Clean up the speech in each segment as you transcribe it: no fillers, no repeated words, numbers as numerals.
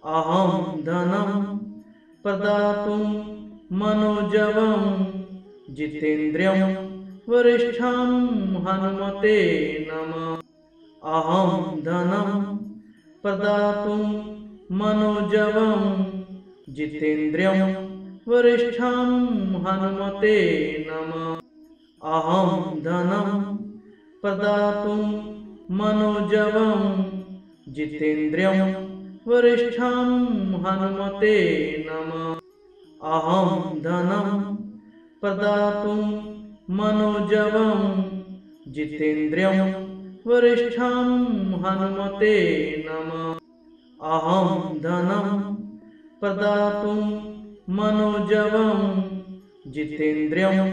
अहं धनं प्रदातुं मनोजवं जितेन्द्रियं वरिष्ठं हनुमते नमः। अहं धनं प्रदातुं मनोजवं जितेन्द्रियं वरिष्ठं हनुमते नमः। अहं धनं प्रदातुं मनोजवं जितेन्द्रियं वरिष्ठं हनुमते नमः। अहं धनं प्रदातुं मनोजवं जितेन्द्रियं वरिष्ठं हनुमते नमः। अहं धनं प्रदातुं मनोजवं जितेन्द्रियं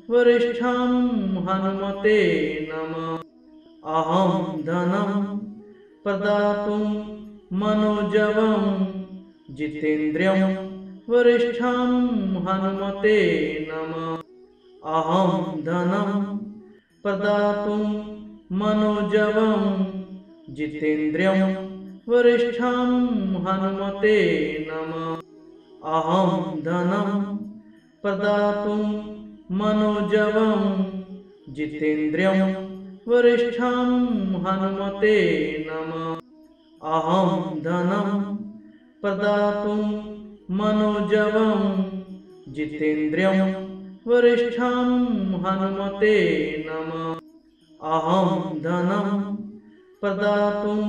वरिष्ठं हनुमते नमः। अहं धनं प्रदातुं मनोजवं जितेन्द्रियं वरिष्ठं हनुमते नमः। अहं धनं प्रदातुं मनोजवं जितेन्द्रियं वरिष्ठं हनुमते नमः। अहं धनं प्रदातुं मनोजवं जितेन्द्रियं वरिष्ठं हनुमते नमः। अहं धनं प्रदातुं मनोजवं जितेन्द्रियं वरिष्ठं हनुमते नमः। अहं धनं प्रदातुं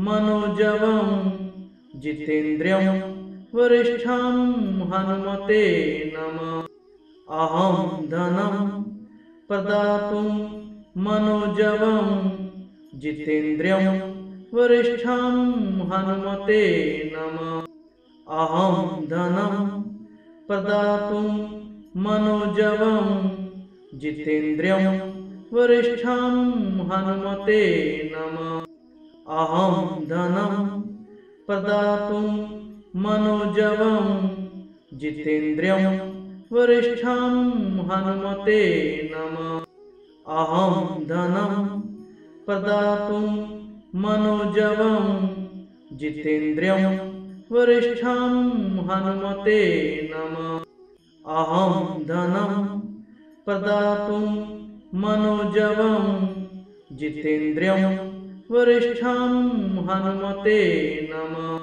मनोजवं जितेन्द्रियं वरिष्ठं हनुमते नमः। अहं धनं प्रदातुं मनोजवं जितेन्द्रियं वरिष्ठं हनुमते नमः। अहं धनं प्रदातुं मनोजवं जितेन्द्रियं वरिष्ठं हनुमते नमः। अहं धनं प्रदातुं मनोजवं जितेन्द्रियं वरिष्ठं हनुमते नमः। अहं धनं प्रदातुं मनोजवं जितेन्द्रियं वरिष्ठं हनुमते नमः। अहं धनं प्रदातुं मनोजवं जितेन्द्रियं वरिष्ठं हनुमते नमः।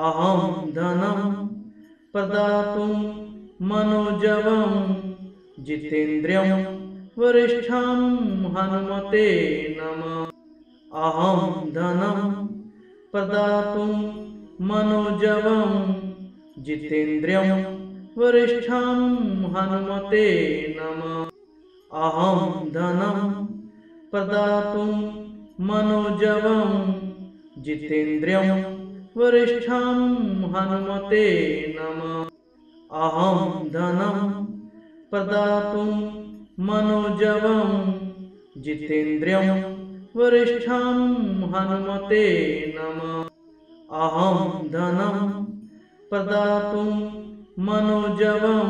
अहं धनं प्रदातुं मनोजवं जितेन्द्रियं वरिष्ठं हनुमते नमः। अहं धनं प्रदातुं मनोजवं जितेन्द्रियं वरिष्ठं हनुमते नमः। अहं धनं प्रदातुं मनोजवं जितेन्द्रियं वरिष्ठं हनुमते नमः। अहं धनं प्रदातुं मनोजवं जितेन्द्रियं वरिष्ठं हनुमते नमः। अहं धनं प्रदातुं मनोजवं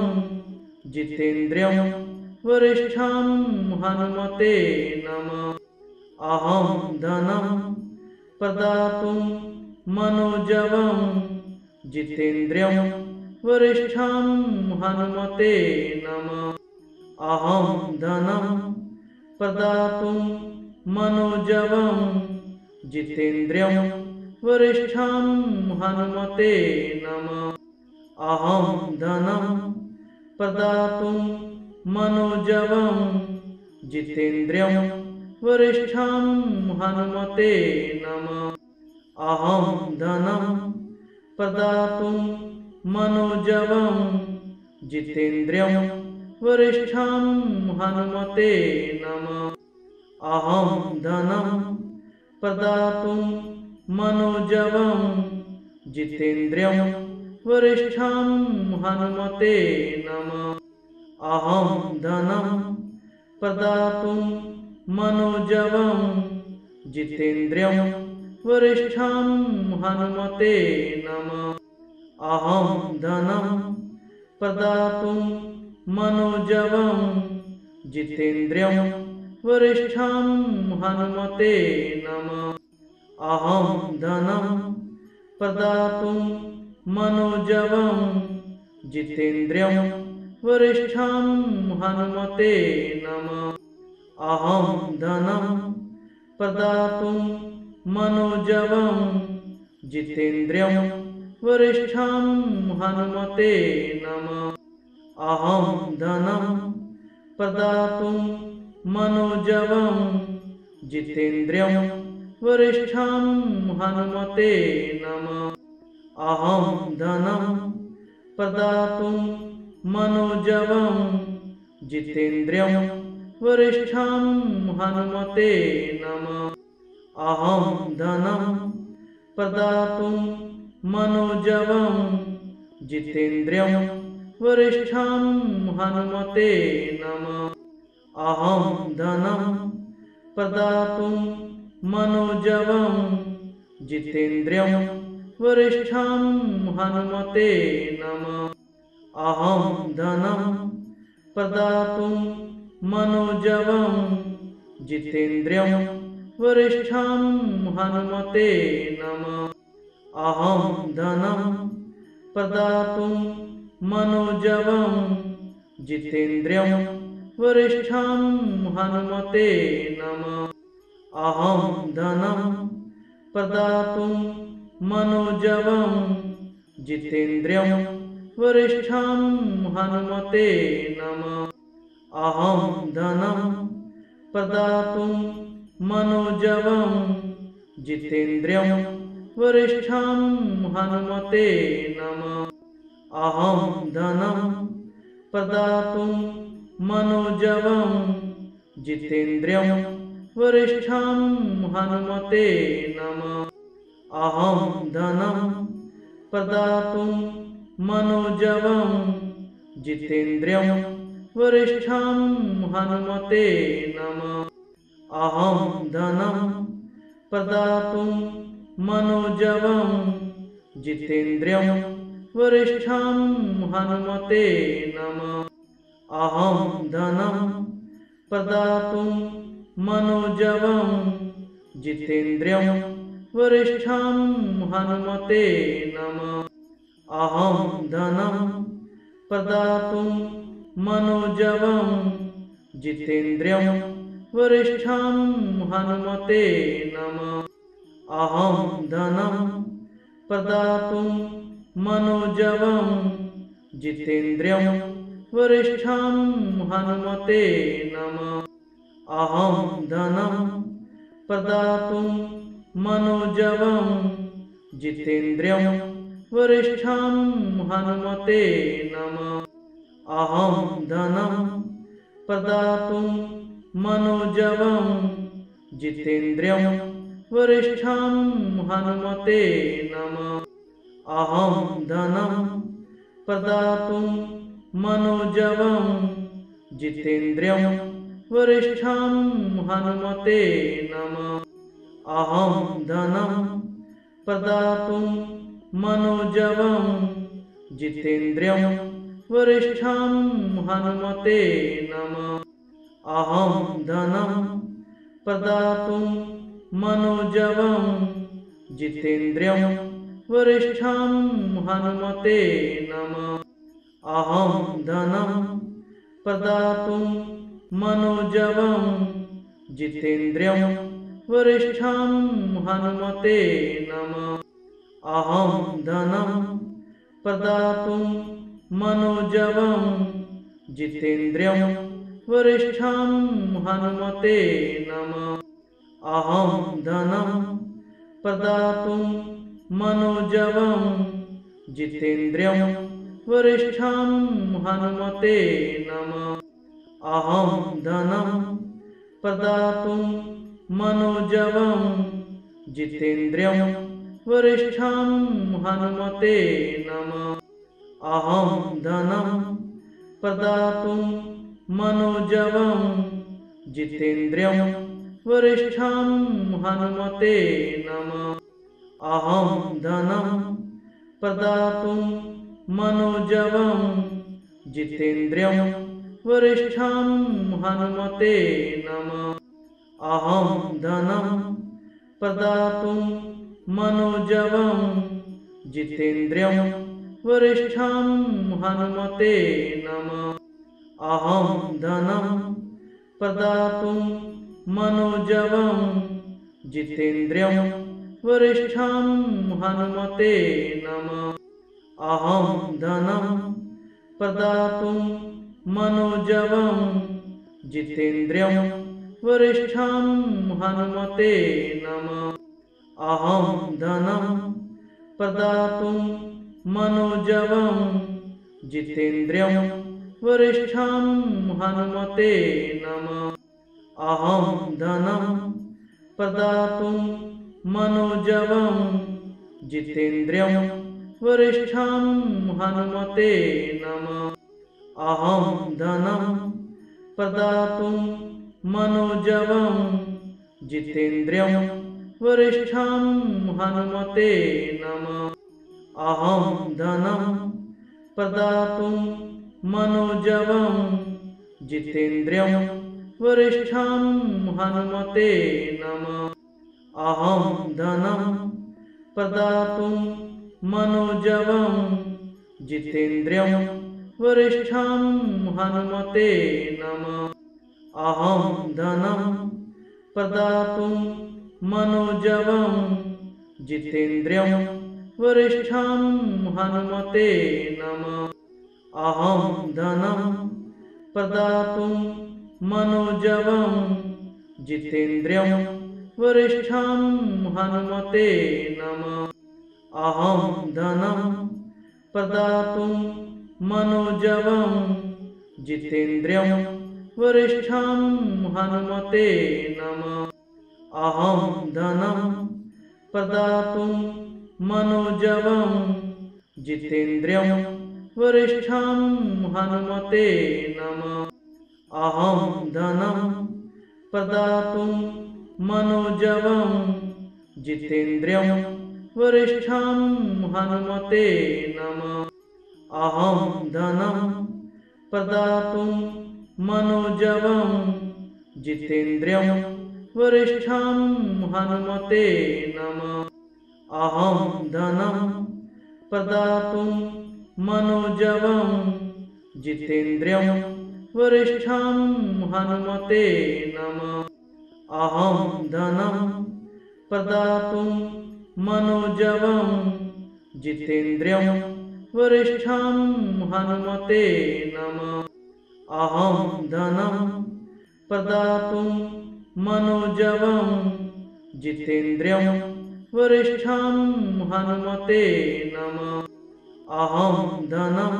जितेन्द्रियं वरिष्ठं हनुमते नमः। अहं धनं प्रदातुं मनोजवं जितेन्द्रियं वरिष्ठं हनुमते नमः। अहं धनं प्रदातुं मनोजवं जितेन्द्रियं वरिष्ठं हनुमते नमः। अहं धनं प्रदातुं मनोजवं जितेन्द्रियं वरिष्ठं हनुमते नमः। अहं धनं प्रदातुं मनोजवं जितेन्द्रियं वरिष्ठं हनुमते नमः। अहं धनं प्रदातुं मनोजवं जितेन्द्रियं वरिष्ठं हनुमते नमः। अहं धनं प्रदातुं मनोजवं जितेन्द्रियं वरिष्ठं हनुमते नमः। अहं धनं प्रदातुं मनोजवं जितेन्द्रियं वरिष्ठं हनुमते नमः। अहं धनं प्रदातुं मनोजवं जितेन्द्रियं वरिष्ठं हनुमते नमः। अहं धनं प्रदातुं मनोजवं जितेन्द्रियं वरिष्ठं हनुमते नमः। अहं धनं प्रदातुं मनोजवं जितेन्द्रियं वरिष्ठं हनुमते नमः। अहं धनं प्रदातुं मनोजवं जितेन्द्रियं वरिष्ठं हनुमते नमः। अहं धनं प्रदातुं मनोजवं जितेन्द्रियं वरिष्ठं हनुमते नमः। अहं धनं प्रदातुं मनोजवं जितेन्द्रियं वरिष्ठं हनुमते नमः। अहं धनं प्रदातुं मनोजवं जितेन्द्रियं वरिष्ठं हनुमते नमः। अहं धनं प्रदातुं मनोजवं जितेन्द्रियं वरिष्ठं हनुमते नमः। अहं धनं प्रदातुं मनोजवं जितेन्द्रियं वरिष्ठं हनुमते नमः। अहं धनं प्रदातुं मनोजवं जितेन्द्रियं वरिष्ठं हनुमते नमः। अहं धनं प्रदातुं मनोजवं जितेन्द्रियं वरिष्ठं हनुमते नमः। अहं धनं प्रदातुं मनोजवं जितेन्द्रियं वरिष्ठं हनुमते नमः। अहं धनं प्रदातुं मनोजवं जितेन्द्रियं वरिष्ठं हनुमते नमः। अहं धनं प्रदातुं मनोजवं जितेन्द्रियं वरिष्ठं हनुमते नमः। अहं धनं प्रदातुं मनोजवं जितेन्द्रियं वरिष्ठं हनुमते नमः। अहं धनं प्रदातुं मनोजवं जितेन्द्रियं वरिष्ठं हनुमते नमः। अहं धनं प्रदातुं मनोजवं जितेन्द्रियं वरिष्ठं हनुमते नमः। अहं धनं प्रदातुं मनोजवं जितेन्द्रियं वरिष्ठं हनुमते नमः। अहं धनं प्रदातुं मनोजवं जितेन्द्रियं वरिष्ठं हनुमते नमः। अहं धनं प्रदातुं मनोजवं जितेन्द्रियं वरिष्ठं हनुमते नमः। अहं धनं प्रदातुं मनोजवं जितेन्द्रियं वरिष्ठं हनुमते नमः। अहं धनं प्रदातुं मनोजवं जितेन्द्रियं वरिष्ठं हनुमते नमः। अहं धनं प्रदातुं मनोजवं जितेन्द्रियं वरिष्ठं हनुमते नमः। अहं धनं प्रदातुं मनोजवं जितेन्द्रियं वरिष्ठं हनुमते नमः। अहं धनं प्रदातुं मनोजवं जितेन्द्रियं वरिष्ठं हनुमते नमः। अहं धनं प्रदातुं मनोजवं जितेन्द्रियं वरिष्ठं हनुमते नमः। अहं धनं प्रदातुं मनोजवं जितेन्द्रियं वरिष्ठं हनुमते नमः। अहं धनं प्रदातुं मनोजवं जितेन्द्रियं वरिष्ठं हनुमते नमः। अहं धनं प्रदातुं मनोजवं जितेन्द्रियं वरिष्ठं हनुमते नमः। अहं धनं प्रदातुं मनोजवं जितेन्द्रियं वरिष्ठं हनुमते नमः। अहं धनं प्रदातुं मनोजवं जितेन्द्रियं वरिष्ठं हनुमते नमः। अहं धनं प्रदातुं मनोजवं जितेन्द्रियं वरिष्ठं हनुमते नमः। अहं धनं प्रदातुं मनोजवं जितेन्द्रियं वरिष्ठं हनुमते नमः। अहं धनं प्रदातुं मनोजवं जितेन्द्रियं वरिष्ठं हनुमते नमः। अहं धनं प्रदातुं मनोजवं जितेन्द्रियं वरिष्ठं हनुमते नमः। अहं धनं प्रदातुं मनोजवं जितेन्द्रियं वरिष्ठं हनुमते नमः। अहं धनं प्रदातुं मनोजवं जितेन्द्रियं वरिष्ठं हनुमते नमः। अहं धनं प्रदातुं मनोजवं जितेन्द्रियं वरिष्ठं हनुमते नमः। अहं धनं प्रदातुं मनोजवं जितेन्द्रियं वरिष्ठं हनुमते नमः। अहं धनं प्रदातुं मनोजवं जितेन्द्रियं वरिष्ठं हनुमते नमः। अहं धनं प्रदातुं मनोजवं जितेन्द्रियं वरिष्ठं हनुमते नमः। अहं धनं प्रदातुं मनोजवं जितेन्द्रियं वरिष्ठं हनुमते नमः। अहं धनं प्रदातुं मनोजवं जितेन्द्रियं वरिष्ठं हनुमते नमः। अहं धनं प्रदातुं मनोजवं जितेन्द्रियं वरिष्ठं हनुमते नमः। अहं धनं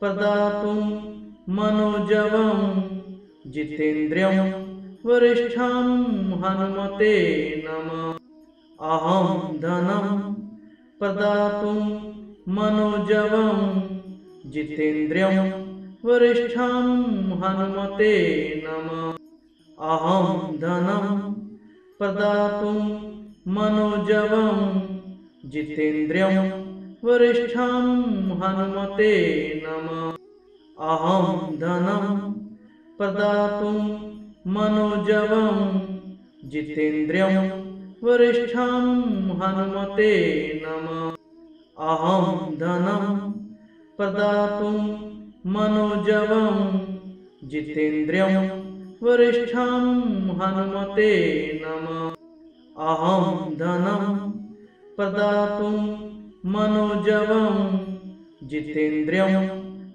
प्रदातुं मनोजवं जितेन्द्रियं वरिष्ठं हनुमते नमः। अहं धनं प्रदातुं मनोजवं जितेन्द्रियं वरिष्ठं हनुमते नमः। अहं धनं प्रदातुं मनोजवं जितेन्द्रियं वरिष्ठं हनुमते नमः। अहं धनं प्रदातुं मनोजवं जितेन्द्रियं वरिष्ठं हनुमते नमः। अहं धनं प्रदातुं मनोजवं जितेन्द्रियं वरिष्ठं हनुमते नमः। अहं धनं प्रदातुं मनोजवं जितेन्द्रियं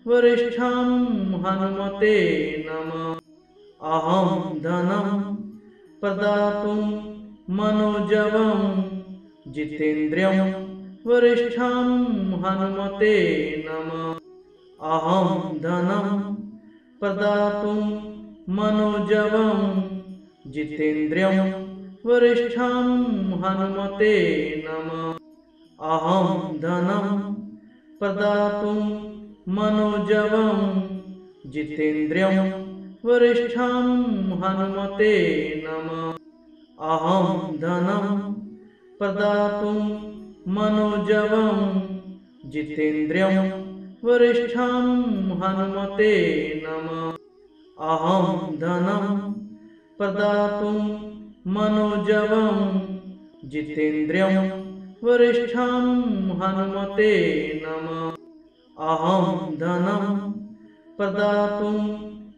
वरिष्ठं हनुमते नमः। अहं धनं प्रदातुं मनोजवं जितेन्द्रियं वरिष्ठं हनुमते नमः। अहं धनं प्रदातुं मनोजवं जितेन्द्रियं वरिष्ठं हनुमते नमः। अहं धनं प्रदातुं मनोजवं जितेन्द्रियं वरिष्ठं हनुमते नमः। अहं धनं प्रदातुं मनोजवं जितेन्द्रियं वरिष्ठं हनुमते नमः। अहं धनं प्रदातुं मनोजवं जितेन्द्रियं वरिष्ठं हनुमते नमः। अहं धनं प्रदातुं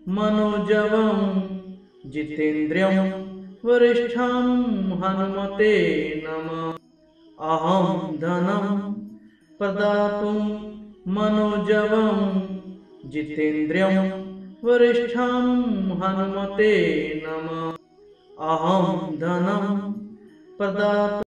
मनोजवं जितेन्द्रियं वरिष्ठं हनुमते नमः। अहं धनं प्रदातुं मनोजवं जितेन्द्रियं वरिष्ठं हनुमते नमः। अहं धनं प्रदातुं